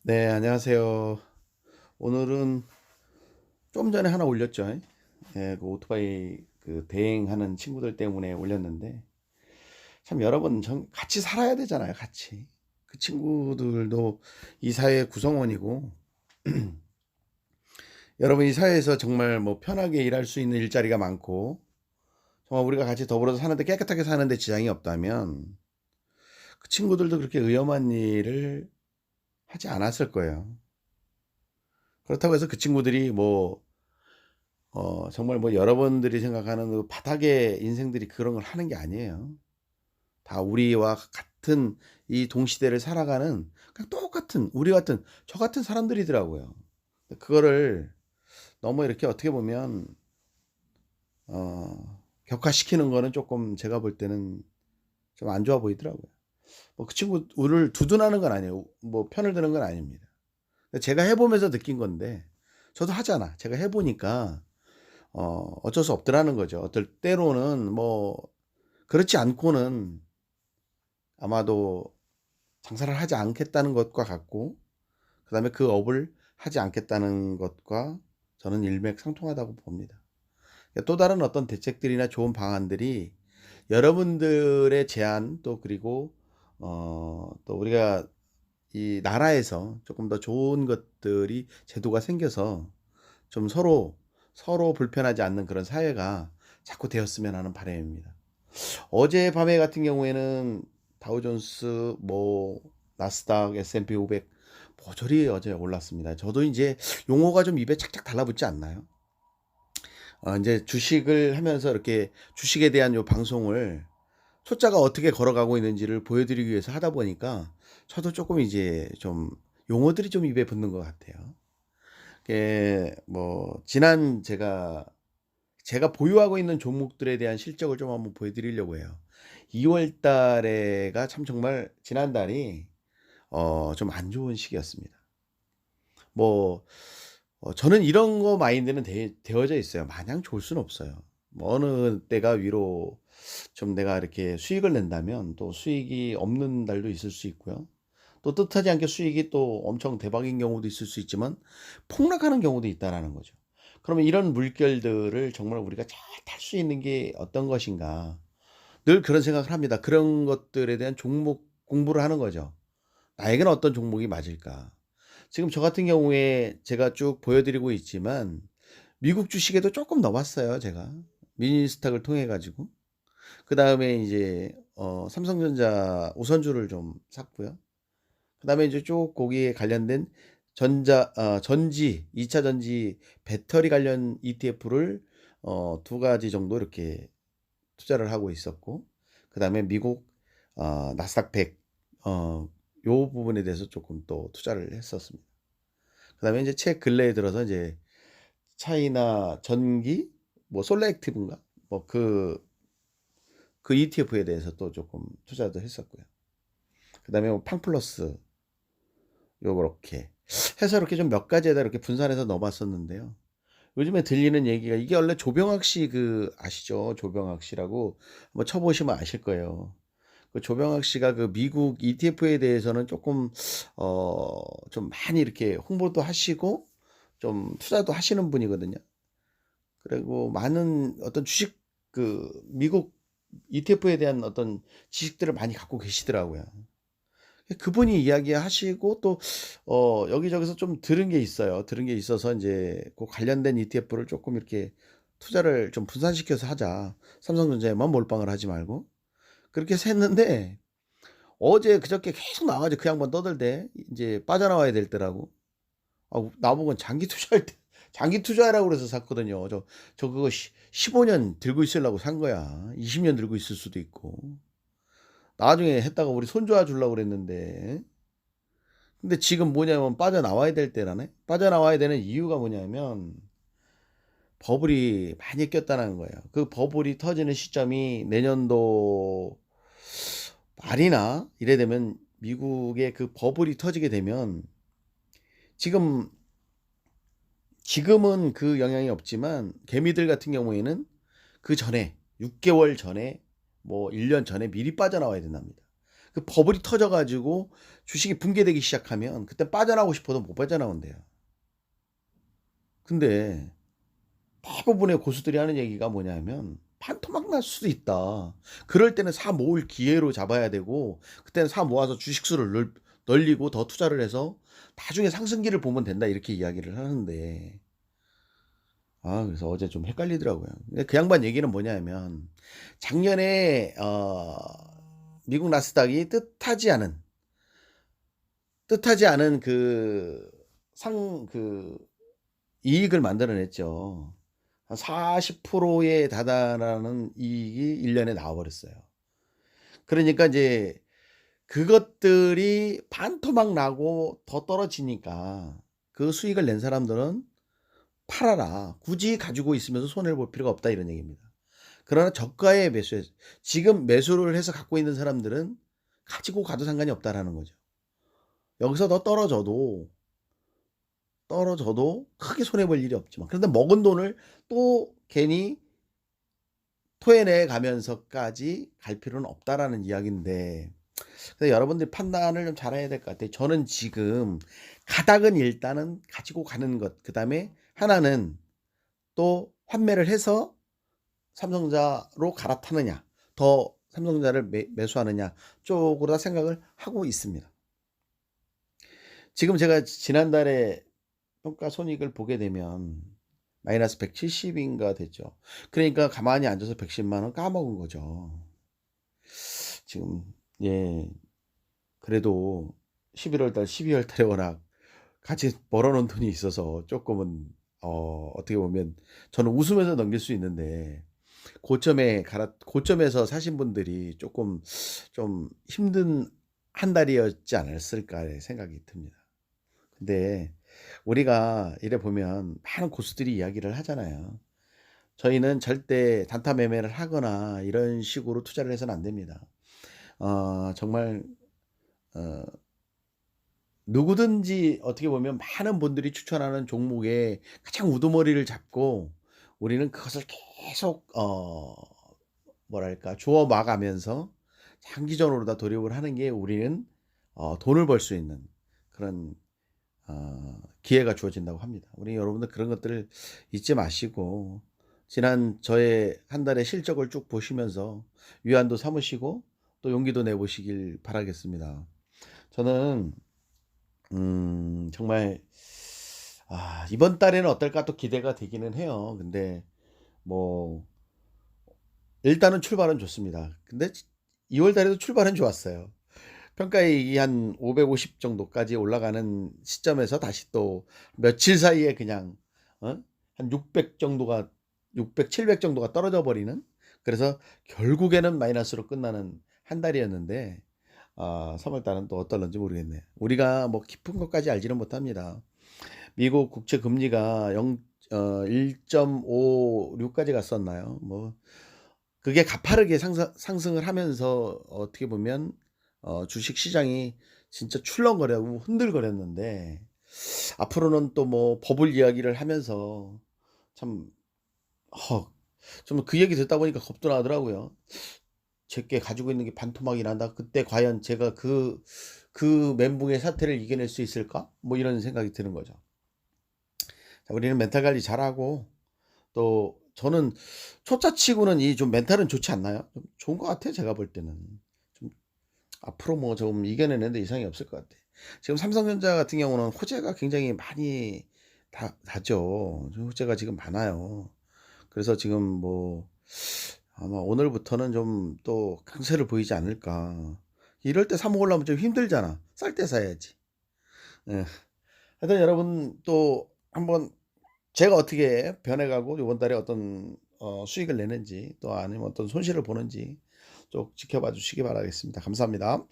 네, 안녕하세요. 오늘은 좀 전에 하나 올렸죠. 예, 그 오토바이 그 대행하는 친구들 때문에 올렸는데, 참 여러분 같이 살아야 되잖아요, 같이. 그 친구들도 이 사회의 구성원이고, 여러분 이 사회에서 정말 뭐 편하게 일할 수 있는 일자리가 많고, 정말 우리가 같이 더불어서 사는데 깨끗하게 사는데 지장이 없다면, 그 친구들도 그렇게 위험한 일을 하지 않았을 거예요. 그렇다고 해서 그 친구들이 뭐 정말 뭐 여러분들이 생각하는 그 바닥의 인생들이 그런 걸 하는 게 아니에요. 다 우리와 같은 이 동시대를 살아가는 그냥 똑같은 우리 같은 저 같은 사람들이더라고요. 그거를 너무 이렇게 어떻게 보면 격화시키는 거는 조금 제가 볼 때는 좀 안 좋아 보이더라고요. 뭐 그 친구를 두둔하는 건 아니에요. 뭐 편을 드는 건 아닙니다. 제가 해 보면서 느낀 건데 저도 하잖아. 제가 해 보니까 어쩔 수 없더라는 거죠. 어떨 때로는 뭐 그렇지 않고는 아마도 장사를 하지 않겠다는 것과 같고, 그다음에 그 업을 하지 않겠다는 것과 저는 일맥상통하다고 봅니다. 또 다른 어떤 대책들이나 좋은 방안들이 여러분들의 제안 또 그리고 또 우리가 이 나라에서 조금 더 좋은 것들이 제도가 생겨서 좀 서로 불편하지 않는 그런 사회가 자꾸 되었으면 하는 바람입니다. 어젯밤에 같은 경우에는 다우존스 뭐 나스닥 S&P 500 모조리 어제 올랐습니다. 저도 이제 용어가 좀 입에 착착 달라붙지 않나요? 이제 주식을 하면서 이렇게 주식에 대한 요 방송을 초짜가 어떻게 걸어가고 있는지를 보여드리기 위해서 하다 보니까 저도 조금 이제 좀 용어들이 좀 입에 붙는 것 같아요. 뭐 지난 제가 보유하고 있는 종목들에 대한 실적을 좀 한번 보여드리려고 해요. 2월 달에가 참 정말 지난달이 좀 안 좋은 시기였습니다. 뭐 저는 이런 거 마인드는 되어져 있어요. 마냥 좋을 수는 없어요. 뭐 어느 때가 위로 좀 내가 이렇게 수익을 낸다면 또 수익이 없는 달도 있을 수 있고요. 또 뜻하지 않게 수익이 또 엄청 대박인 경우도 있을 수 있지만 폭락하는 경우도 있다라는 거죠. 그러면 이런 물결들을 정말 우리가 잘 탈 수 있는 게 어떤 것인가. 늘 그런 생각을 합니다. 그런 것들에 대한 종목 공부를 하는 거죠. 나에게는 어떤 종목이 맞을까? 지금 저 같은 경우에 제가 쭉 보여드리고 있지만 미국 주식에도 조금 넣어봤어요, 제가. 미니스탁을 통해 가지고. 그다음에 이제 삼성전자 우선주를 좀 샀고요. 그다음에 이제 쭉 거기에 관련된 전지, 2차 전지 배터리 관련 ETF를 두 가지 정도 이렇게 투자를 하고 있었고, 그다음에 미국 나스닥 100 요 부분에 대해서 조금 또 투자를 했었습니다. 그다음에 이제 최 근래에 들어서 이제 차이나 전기 뭐 솔라액티브인가? 뭐 그 ETF에 대해서 또 조금 투자도 했었고요. 그다음에 뭐 팡플러스 요렇게 해서 이렇게 좀 몇 가지에다 이렇게 분산해서 넣어 봤었는데요. 요즘에 들리는 얘기가 이게 원래 조병학 씨 그 아시죠? 조병학 씨라고 한번 쳐 보시면 아실 거예요. 그 조병학 씨가 그 미국 ETF에 대해서는 조금 좀 많이 이렇게 홍보도 하시고 좀 투자도 하시는 분이거든요. 그리고 많은 어떤 주식 그 미국 ETF에 대한 어떤 지식들을 많이 갖고 계시더라고요. 그분이 이야기하시고 또 여기저기서 좀 들은 게 있어요. 들은 게 있어서 인제 그 관련된 ETF를 쪼끔 이렇게 투자를 좀 분산시켜서 하자. 삼성전자에만 몰빵을 하지 말고. 그렇게 해서 했는데 어제 그저께 계속 나와 가지고 그 양반 떠들대. 인제 빠져나와야 될 때라고. 나보고는 장기 투자하라고 그래서 샀거든요. 저 그거 15년 들고 있으려고 산 거야. 20년 들고 있을 수도 있고. 나중에 했다가 우리 손 좋아 주려고 그랬는데 근데 지금 뭐냐면 빠져나와야 될 때라네. 빠져나와야 되는 이유가 뭐냐면 버블이 많이 꼈다는 거예요. 그 버블이 터지는 시점이 내년도 말이나 이래 되면 미국의 그 버블이 터지게 되면 지금 지금은 그 영향이 없지만 개미들 같은 경우에는 그 전에 6개월 전에 뭐 1년 전에 미리 빠져나와야 된답니다. 그 버블이 터져 가지고 주식이 붕괴되기 시작하면 그때 빠져나오고 싶어도 못 빠져나온대요. 근데 대부분의 고수들이 하는 얘기가 뭐냐면 "반토막 날 수도 있다. 그럴 때는 사 모을 기회로 잡아야 되고 그때는 사 모아서 주식 수를 널리고 더 투자를 해서 나중에 상승기를 보면 된다." 이렇게 이야기를 하는데 그래서 어제 좀 헷갈리더라고요. 근데 그 양반 얘기는 뭐냐면 작년에 미국 나스닥이 뜻하지 않은 그 이익을 만들어냈죠. 한 40%에 달하는 이익이 1 년에 나와 버렸어요. 그러니까 인제 그것들이 반토막 나고 더 떨어지니까 그 수익을 낸 사람들은 "팔아라. 굳이 가지고 있으면서 손해를 볼 필요가 없다." 이런 얘기입니다. 그러나 저가에 매수해서 지금 매수를 해서 갖고 있는 사람들은 "가지고 가도 상관이 없다."라는 거죠. 여기서 더 떨어져도 크게 손해 볼 일이 없지만 그런데 먹은 돈을 또 괜히 토해내 가면서까지 갈 필요는 없다라는 이야기인데 근데 여러분들이 판단을 좀 잘해야 될 것 같아요. 저는 지금 가닥은 일단은 가지고 가는 것 그다음에 하나는 또 환매를 해서 삼성전자로 갈아타느냐 더 삼성전자를 매수하느냐 쪽으로 다 생각을 하고 있습니다. 지금 제가 지난달에 평가손익을 보게 되면 마이너스 170 인가 됐죠. 그러니까 가만히 앉아서 110만 원 까먹은 거죠. 지금 예. 그래도 11월 달, 12월 달에 워낙 같이 벌어 놓은 돈이 있어서 쪼끔은 어떻게 보면 저는 웃으면서 넘길 수 있는데 고점에서 사신 분들이 쪼끔 좀 힘든 한 달이었지 않았을까 생각이 듭니다. 근데 우리가 이래 보면 많은 고수들이 이야기를 하잖아요. 저희는 절대 단타 매매를 하거나 이런 식으로 투자를 해서는 안 됩니다. 정말 어 누구든지 어떻게 보면 많은 분들이 추천하는 종목에 가장 우두머리를 잡고 우리는 그것을 계속 뭐랄까 주워 마가면서 장기전으로 다 돌입을 하는 게 우리는 돈을 벌 수 있는 그런 기회가 주어진다고 합니다. 우리 여러분들 그런 것들을 잊지 마시고 지난 저의 한 달의 실적을 쭉 보시면서 위안도 삼으시고 또 용기도 내 보시길 바라겠습니다. 저는 정말 이번 달에는 어떨까 또 기대가 되기는 해요. 근데 뭐 일단은 출발은 좋습니다. 근데 2월 달에도 출발은 좋았어요. 평가이익이 한 550 정도까지 올라가는 시점에서 다시 또 며칠 사이에 그냥 한 600 정도가 600, 700 정도가 떨어져 버리는 그래서 결국에는 마이너스로 끝나는 한 달이었는데 3월 달은 또 어떨런지 모르겠네요. 우리가 뭐 깊은 것까지 알지는 못합니다. 미국 국채 금리가 1.56 까지 갔었나요? 뭐 그게 가파르게 상승을 하면서 어떻게 보면 주식 시장이 진짜 출렁거리고 흔들거렸는데 앞으로는 또 뭐 버블 이야기를 하면서 참 좀 그 얘기 듣다 보니까 겁도 나더라고요. 제게 가지고 있는 게 반토막이 난다. 그때 과연 제가 그 멘붕의 사태를 이겨낼 수 있을까? 뭐 이런 생각이 드는 거죠. 자, 우리는 멘탈 관리 잘하고 또 저는 초짜치고는 이 좀 멘탈은 좋지 않나요? 좀 좋은 것 같아요. 제가 볼 때는. 좀 앞으로 뭐 좀 이겨내는 데 이상이 없을 것 같아요. 지금 삼성전자 같은 경우는 호재가 굉장히 많이 나죠. 호재가 지금 많아요. 그래서 지금 뭐 아마 오늘부터는 좀 또 강세를 보이지 않을까. 이럴 때 사 먹으려면 좀 힘들잖아. 쌀 때 사야지. 예. 하여튼 여러분 또 한번 제가 어떻게 변해가고 요번 달에 어떤 수익을 내는지 또 아니면 어떤 손실을 보는지 쭉 지켜봐 주시기 바라겠습니다. 감사합니다.